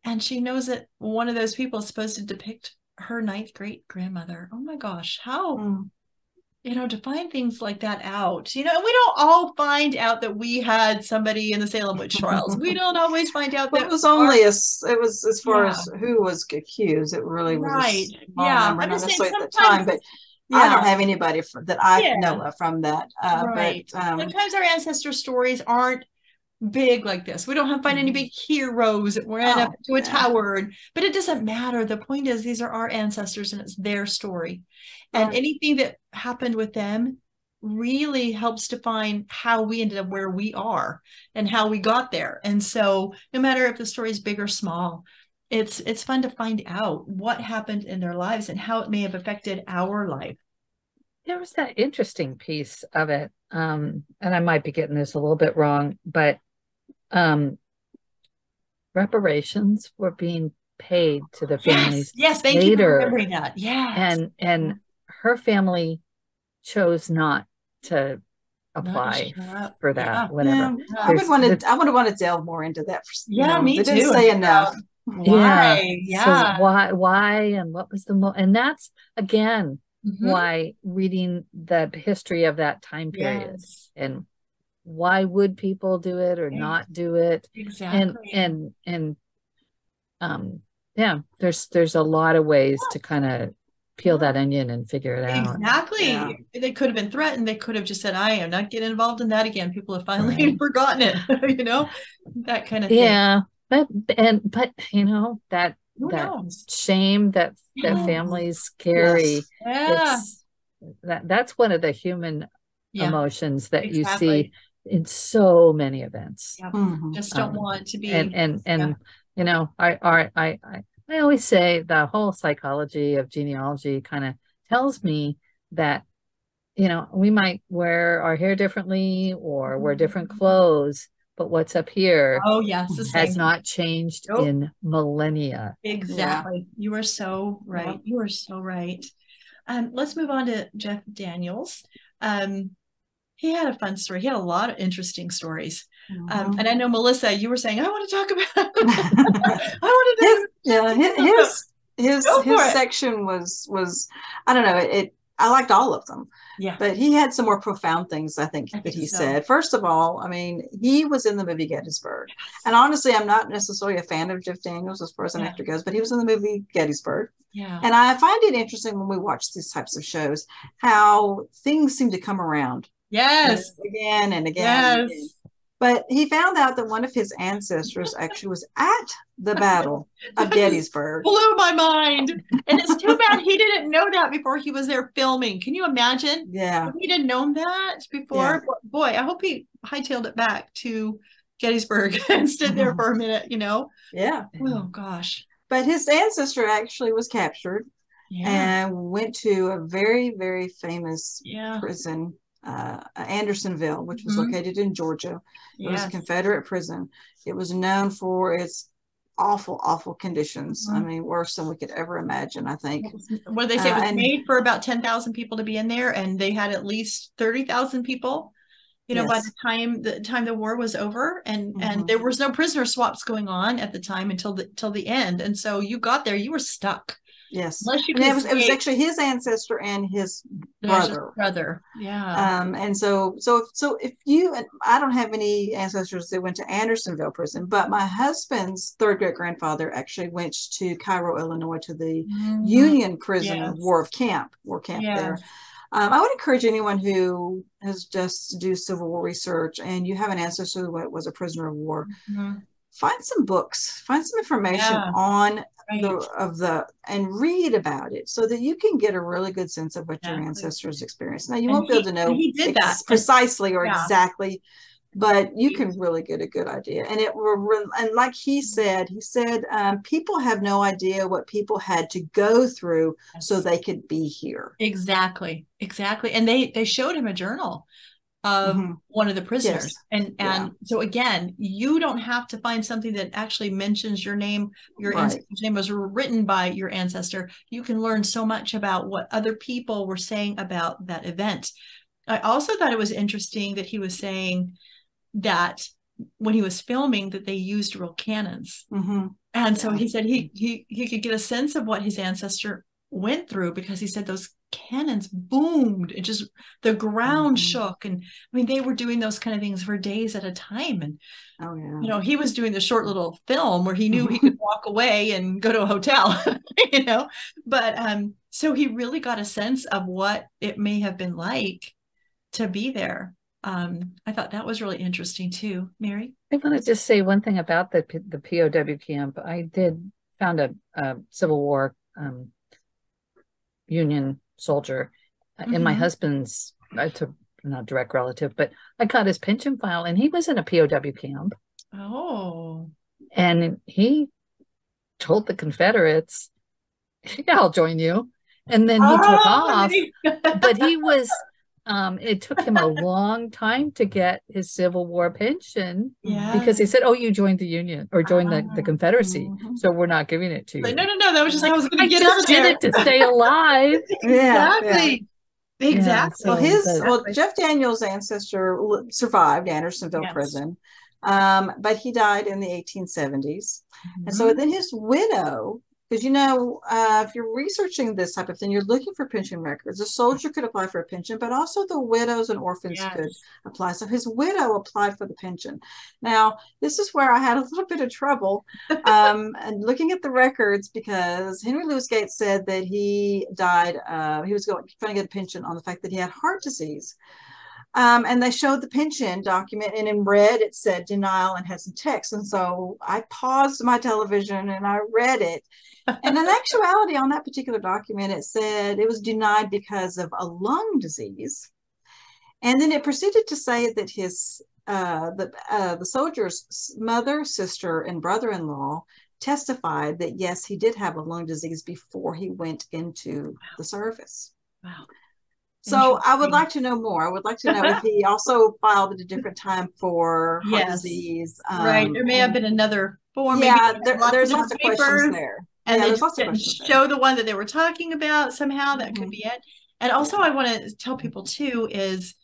And she knows that one of those people is supposed to depict her 9th great grandmother. Oh my gosh, how, to find things like that out, and we don't all find out that we had somebody in the Salem witch trials. We don't always find out that it was only it was as far as who was accused. It really was a small number, not necessarily at the time, but I don't have anybody that I know of from that. But sometimes our ancestor stories aren't big like this. We don't find any big heroes that ran up to a tower, but it doesn't matter. The point is, these are our ancestors and it's their story. And anything that happened with them really helps define how we ended up where we are and how we got there. And so no matter if the story is big or small, it's fun to find out what happened in their lives and how it may have affected our life. There was that interesting piece of it. And I might be getting this a little bit wrong, but reparations were being paid to the families. Yes, thank you for remembering that. Yeah. And her family chose not to apply for that, whatever. I would want to delve more into that. Me too. They didn't say enough. Why? So why and what was and that's again why reading the history of that time period and why would people do it or not do it? Exactly. And there's a lot of ways to kind of peel that onion and figure it out. Exactly. They could have been threatened. They could have just said, I am not getting involved in that again. People have finally forgotten it, that kind of thing. Yeah. But that shame that families carry, that's one of the human emotions that you see in so many events. Just don't want to be I always say the whole psychology of genealogy kind of tells me that we might wear our hair differently or wear different clothes, but what's up here has not changed in millennia. Exactly. You are so right. You are so right. Let's move on to Jeff Daniels. He had a fun story. He had a lot of interesting stories. And I know, Melissa, you were saying, I want to talk about his section was I don't know, I liked all of them. Yeah. But he had some more profound things, I think that he said. First of all, I mean, he was in the movie Gettysburg. And honestly, I'm not necessarily a fan of Jeff Daniels as far as an actor goes, but he was in the movie Gettysburg. Yeah. And I find it interesting when we watch these types of shows, how things seem to come around. Yes. Again and again. Yes. And again. But he found out that one of his ancestors actually was at the Battle of Gettysburg. Blew my mind. And it's too bad he didn't know that before he was there filming. Can you imagine? Yeah. If he didn't know that before? Yeah. Boy, I hope he hightailed it back to Gettysburg and stood there for a minute, Yeah. Oh, gosh. But his ancestor actually was captured and went to a very, very famous prison Andersonville, which was located in Georgia. It was a Confederate prison. It was known for its awful conditions. I mean, worse than we could ever imagine, I think. What did they say? It was made for about 10,000 people to be in there, and they had at least 30,000 people, by the time the war was over, and there was no prisoner swaps going on at the time until the end. And so you got there, you were stuck. Yes. It was actually his ancestor and his brother. Yeah. And so if you, and I don't have any ancestors that went to Andersonville prison, but my husband's third great grandfather actually went to Cairo, Illinois, to the Union prison war camp there. I would encourage anyone who has just to do Civil War research and you have an ancestor who was a prisoner of war, find some books, find some information on and read about it so that you can get a really good sense of what your ancestors experienced. Now, you won't be able to know precisely or exactly, but you can really get a good idea. And and like he said, people have no idea what people had to go through so they could be here. Exactly. And they showed him a journal of one of the prisoners. And so again, you don't have to find something that actually mentions your name, your ancestor's name was written by your ancestor. You can learn so much about what other people were saying about that event. I also thought it was interesting that he was saying that when he was filming that they used real cannons. And so he said he could get a sense of what his ancestor went through because he said those cannons boomed. It just, the ground shook. And I mean, they were doing those kind of things for days at a time. And, he was doing the short little film where he knew he could walk away and go to a hotel, but so he really got a sense of what it may have been like to be there. I thought that was really interesting too. Mary? I want to just say one thing about the POW camp. I found a Civil War Union soldier in my husband's, not direct relative, but I got his pension file and he was in a POW camp. Oh. And he told the Confederates, yeah, I'll join you. And then he took off, but he was, it took him a long time to get his Civil War pension because he said, oh, you joined the Union or joined the Confederacy. So we're not giving it to you. Like, no. That was just, I was going to get out of there. Did it to stay alive. Exactly. Well, Jeff Daniels' ancestor survived Andersonville prison, but he died in the 1870s. And so then his widow, because if you're researching this type of thing, you're looking for pension records. A soldier could apply for a pension, but also the widows and orphans could apply. So his widow applied for the pension. Now, this is where I had a little bit of trouble and looking at the records because Henry Louis Gates said that he died. He was trying to get a pension on the fact that he had heart disease. And they showed the pension document, and in red it said denial and had some text. And so I paused my television and I read it. And in actuality, on that particular document, it said it was denied because of a lung disease. And then it proceeded to say that his the soldier's mother, sister, and brother-in-law testified that yes, he did have a lung disease before he went into the service. Wow. So I would like to know more. I would like to know if he also filed at a different time for heart disease. Right. There may have been another form. Yeah, there's lots of questions there. And they just show the one that they were talking about somehow. That could be it. And also I want to tell people too is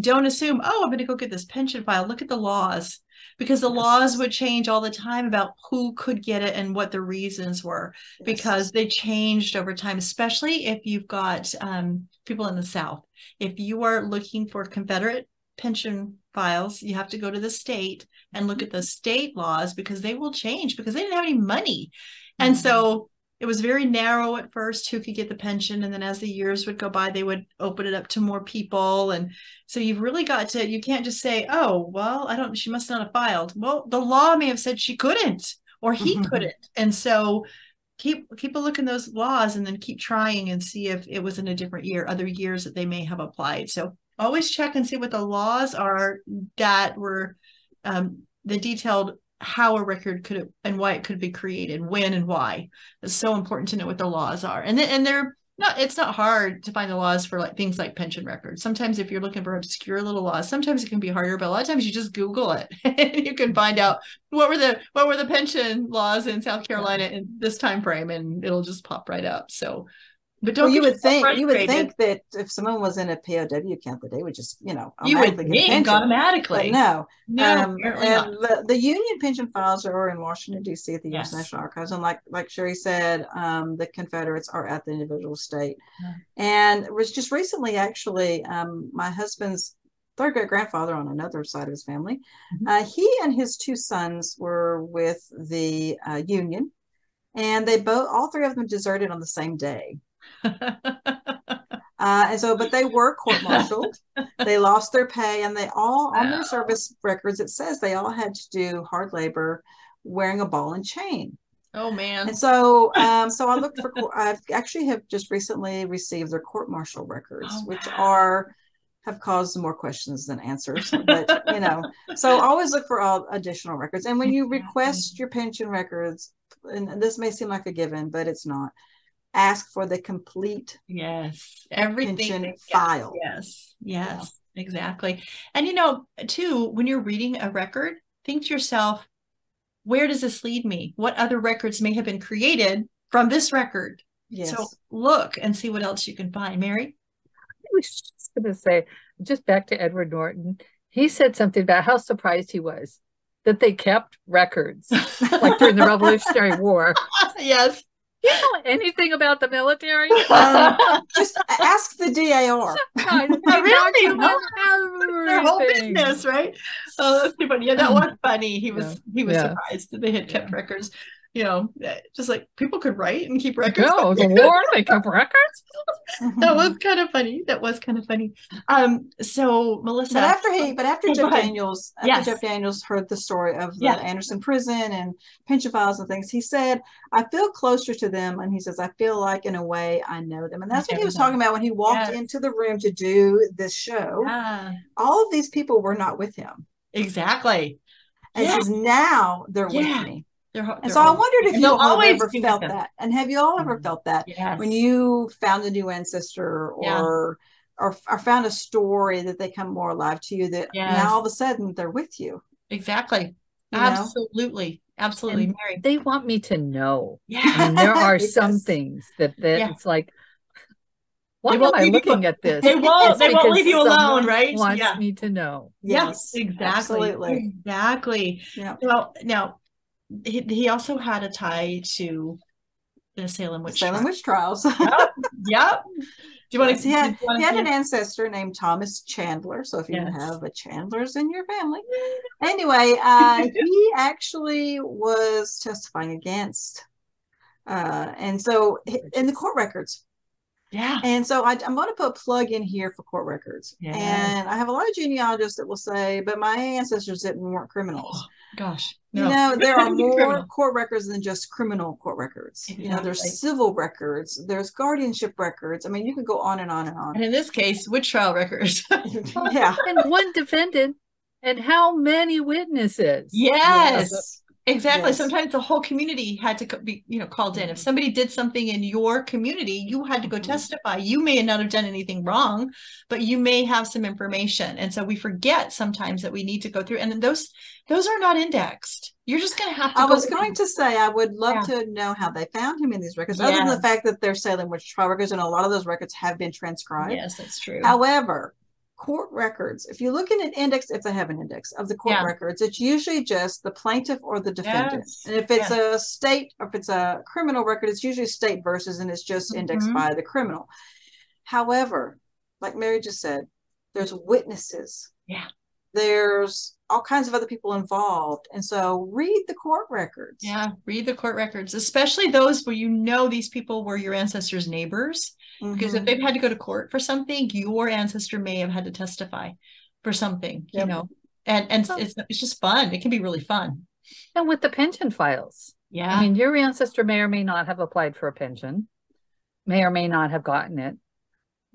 don't assume, oh, I'm going to go get this pension file. Look at the laws, because the laws would change all the time about who could get it and what the reasons were, because they changed over time, especially if you've got people in the South. If you are looking for Confederate pension files, you have to go to the state and look at the state laws, because they will change because they didn't have any money. And so it was very narrow at first who could get the pension. And then as the years would go by, they would open it up to more people. And so you've really got to, you can't just say, oh, well, she must not have filed. Well, the law may have said she couldn't, or he couldn't. And so keep a look in those laws and then keep trying and see if it was in a different year, other years that they may have applied. So always check and see what the laws are that were the detailed how a record could and why it could be created, when and why. It's so important to know what the laws are. And they're No, it's not hard to find the laws for like things like pension records. Sometimes if you're looking for obscure little laws, sometimes it can be harder, but a lot of times you just Google it and you can find out what were the pension laws in South Carolina in this time frame, and it'll just pop right up. So, but don't you get would think frustrated. that if someone was in a POW camp, that they would just, You would automatically get a think pension. automatically. But no, apparently not. and the union pension files are in Washington, D.C. at the U.S. Yes. National Archives. And like Cheri said, the Confederates are at the individual state. Yeah. And it was just recently, actually, my husband's third great grandfather on another side of his family, he and his two sons were with the Union, and all three of them deserted on the same day. But they were court-martialed. They lost their pay, and they all, on their service records, it says they all had to do hard labor wearing a ball and chain. Oh man. And so I looked for I actually have just recently received their court-martial records, which have caused more questions than answers. But so always look for all additional records. And when you request your pension records, and this may seem like a given, but it's not, ask for the complete everything pension file. Yes, exactly. And too, when you're reading a record, think to yourself, where does this lead me? What other records may have been created from this record? Yes. So look and see what else you can find. Mary? I was just going to say, just back to Edward Norton, he said something about how surprised he was that they kept records like during the Revolutionary War. Yes. Do you know anything about the military? Just ask the DAR. Their whole business, right? Oh, that's too funny. Yeah, that was funny. He was surprised that they had kept records. Just like people could write and keep records. No, the war, they kept records. That was kind of funny. So Melissa, but after Jeff Daniels, Jeff Daniels heard the story of the Anderson prison and pension files and things, he said, I feel closer to them, and he says, I feel like in a way I know them. And that's what he was talking about when he walked into the room to do this show. All of these people were not with him. Exactly. And he says, now they're with me. And so I wondered if you all ever felt that. And have you all ever felt that when you found a new ancestor or found a story that they come more alive to you, that now all of a sudden they're with you? Exactly. Absolutely. Absolutely. And Mary, they want me to know. I mean, there are some things that it's like, why am I looking at this? They won't leave you alone, right? Wants me to know. Yes, exactly. Absolutely. Exactly. Yeah. Well, now he also had a tie to the Salem witch trials. Yep. Do you want to? He had an ancestor named Thomas Chandler. So if you have a Chandlers in your family, anyway, he actually was testifying against, and so in the court records. Yeah. And so I'm going to put a plug in here for court records. And I have a lot of genealogists that will say, but my ancestors weren't criminals. Oh, gosh. No. There are more court records than just criminal court records. Exactly. There's civil records, there's guardianship records. I mean, you could go on and on and on. And in this case, witch trial records. And one defendant and how many witnesses? Yes. Exactly. Yes. Sometimes the whole community had to be, called in. If somebody did something in your community, you had to go testify. You may not have done anything wrong, but you may have some information. And so we forget sometimes that we need to go through. And those are not indexed. You're just going to have to. I was going to say, I would love to know how they found him in these records, other than the fact that they're Salem witch trial records, and a lot of those records have been transcribed. Yes, that's true. However, court records, if you look in an index, if they have an index of the court records, it's usually just the plaintiff or the defendant. And if it's a state, or if it's a criminal record, it's usually state versus, and it's just indexed by the criminal. However, like Mary just said, there's witnesses. There's all kinds of other people involved. And so read the court records. Yeah, read the court records, especially those where these people were your ancestors' neighbors. Because if they've had to go to court for something, your ancestor may have had to testify for something, and it's just fun. It can be really fun. And with the pension files. Yeah. I mean, your ancestor may or may not have applied for a pension, may or may not have gotten it.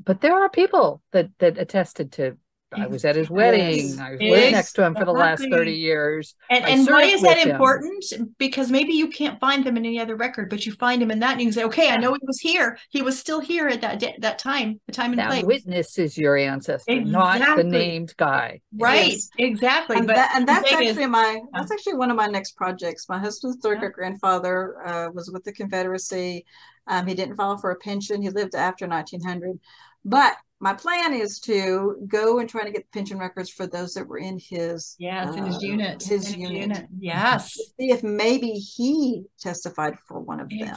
But there are people that attested to I was at his wedding. I lived next to him for the last 30 years. And why is that important? Because maybe you can't find them in any other record, but you find him in that and you can say, okay, I know he was here. He was still here at that time, the time and place. That witness is your ancestor, not the named guy. Right. Exactly. And that's actually one of my next projects. My husband's third great grandfather was with the Confederacy. He didn't file for a pension. He lived after 1900, but my plan is to go and try to get pension records for those that were in his in his unit. Yes. See if maybe he testified for one of them.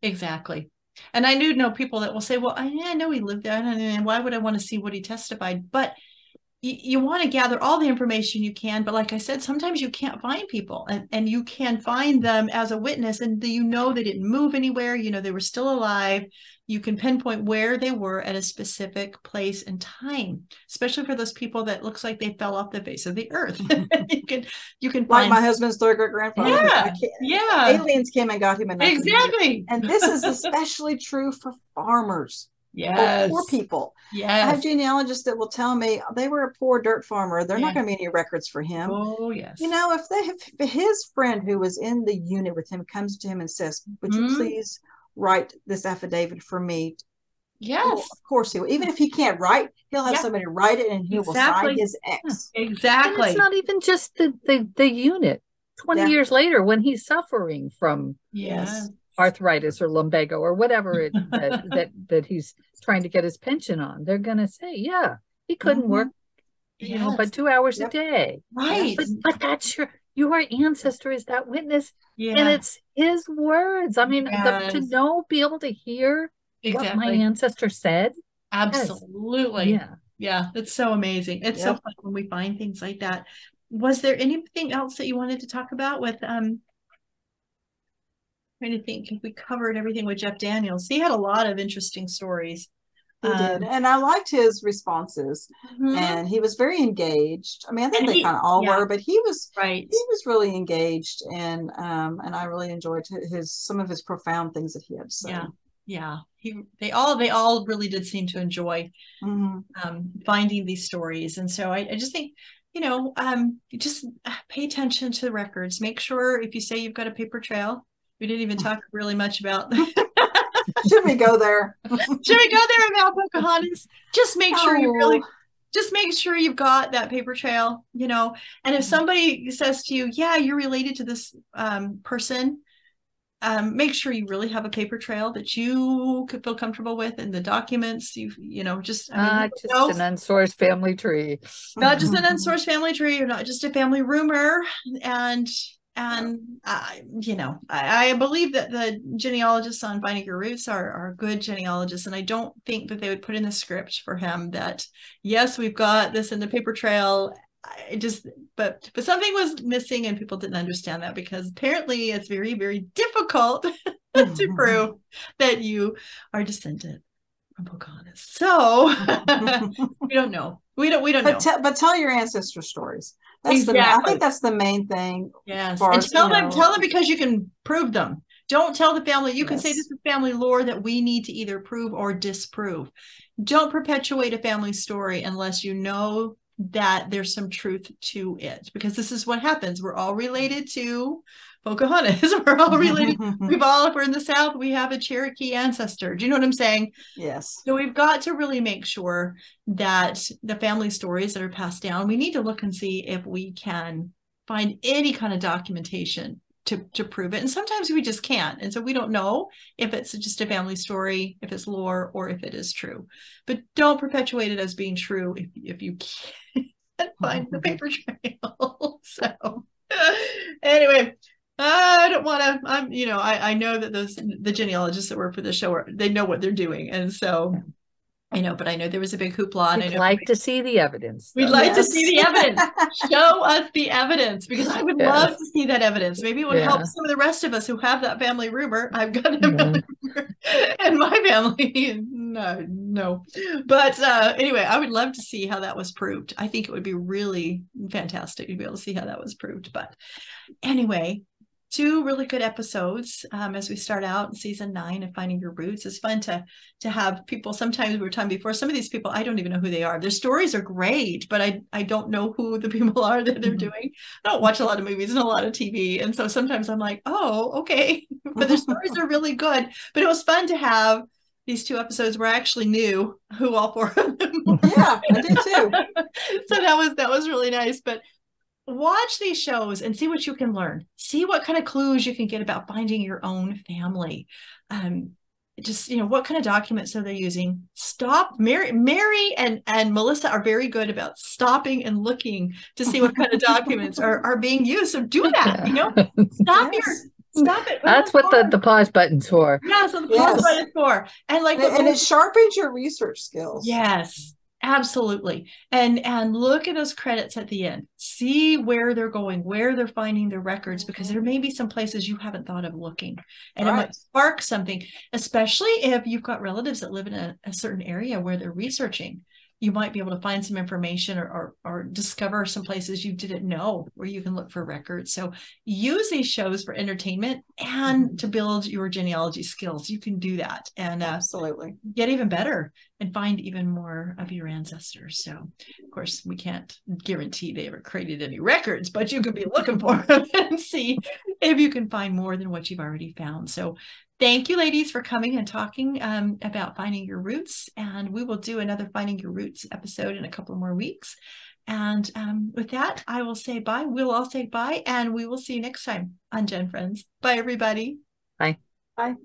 Exactly. And I know people that will say, well, I know he lived there, and why would I want to see what he testified? But you want to gather all the information you can, but like I said, sometimes you can't find people, and you can find them as a witness, and they didn't move anywhere. They were still alive. You can pinpoint where they were at a specific place and time, especially for those people that looks like they fell off the face of the earth. you can find my husband's third great grandfather. Aliens came and got him in 1900. Exactly. And this is especially true for farmers. Yes. Poor people. Yes. I have genealogists that will tell me they were a poor dirt farmer. They're not going to be any records for him. Oh, yes. If his friend who was in the unit with him comes to him and says, would you please write this affidavit for me? Yes. Well, of course he will. Even if he can't write, he'll have somebody write it and he will sign his X. Exactly. And it's not even just the unit. 20 years later, when he's suffering from arthritis or lumbago or whatever that he's trying to get his pension on, they're going to say, he couldn't work, but 2 hours a day. Right. But that's your ancestor is that witness, and it's his words. I mean, to be able to hear what my ancestor said. Absolutely. Yeah. It's so amazing. It's so fun when we find things like that. Was there anything else that you wanted to talk about with trying to think if we covered everything with Jeff Daniels? He had a lot of interesting stories. He did, and I liked his responses, and he was very engaged. I mean, I think they kind of all were, but he was really engaged, and I really enjoyed some of his profound things that he had to say. They all really did seem to enjoy finding these stories, and so I just think just pay attention to the records. Make sure if you say you've got a paper trail. We didn't even talk really much about. Should we go there? Should we go there about Pocahontas? Just make sure you've got that paper trail, And if somebody says to you, "Yeah, you're related to this person," make sure you really have a paper trail that you could feel comfortable with, and the documents an unsourced family tree, not just an unsourced family tree, or not just a family rumor, and I believe that the genealogists on Finding Your Roots are good genealogists, and I don't think that they would put in the script for him that, yes, we've got this in the paper trail. But something was missing, and people didn't understand that, because apparently it's very, very difficult to prove that you are descended from Pocahontas. So we don't know. We don't know. But tell your ancestor stories. I think that's the main thing. Yes. And tell them because you can prove them. Don't tell the family. You can say this is family lore that we need to either prove or disprove. Don't perpetuate a family story unless you know that there's some truth to it, because this is what happens. We're all related to Pocahontas. We're all related. If we're in the South, we have a Cherokee ancestor. Do you know what I'm saying? Yes. So we've got to really make sure that the family stories that are passed down, we need to look and see if we can find any kind of documentation to prove it. And sometimes we just can't. And so we don't know if it's just a family story, if it's lore, or if it is true. But don't perpetuate it as being true if you can't find the paper trail. So anyway, I don't want to, I know that the genealogists that work for the show, they know what they're doing. And so, but I know there was a big hoopla. We'd like to see the evidence. We'd like to see the evidence. Show us the evidence, because I would love to see that evidence. Maybe it would help some of the rest of us who have that family rumor. I've got a family rumor in my family. No. But anyway, I would love to see how that was proved. I think it would be really fantastic to be able to see how that was proved. But anyway, 2 really good episodes as we start out in season 9 of Finding Your Roots. It's fun to have people. Sometimes we were talking before, some of these people, I don't even know who they are. Their stories are great, but I don't know who the people are that they're doing. I don't watch a lot of movies and a lot of TV. And so sometimes I'm like, oh, okay. But their stories are really good. But it was fun to have these 2 episodes where I actually knew who all 4 of them were. Yeah, I did too. So that was really nice. But watch these shows and see what you can learn. See what kind of clues you can get about finding your own family. Just, what kind of documents are they using? Mary and Melissa are very good about stopping and looking to see what kind of documents are being used. So do that, stop Stop it. That's what the pause button's for. Yeah, so the pause button is for. And it sharpens your research skills. Yes, absolutely. And look at those credits at the end. See where they're going, where they're finding their records, because there may be some places you haven't thought of looking. And it might spark something, especially if you've got relatives that live in a certain area where they're researching. You might be able to find some information or discover some places you didn't know where you can look for records. So use these shows for entertainment and to build your genealogy skills. You can do that and absolutely get even better and find even more of your ancestors. So, of course, we can't guarantee they ever created any records, but you could be looking for them and see if you can find more than what you've already found. So thank you, ladies, for coming and talking about finding your roots. And we will do another Finding Your Roots episode in a couple more weeks. And with that, I will say bye. We'll all say bye, and we will see you next time on GenFriends. Bye, everybody. Bye. Bye.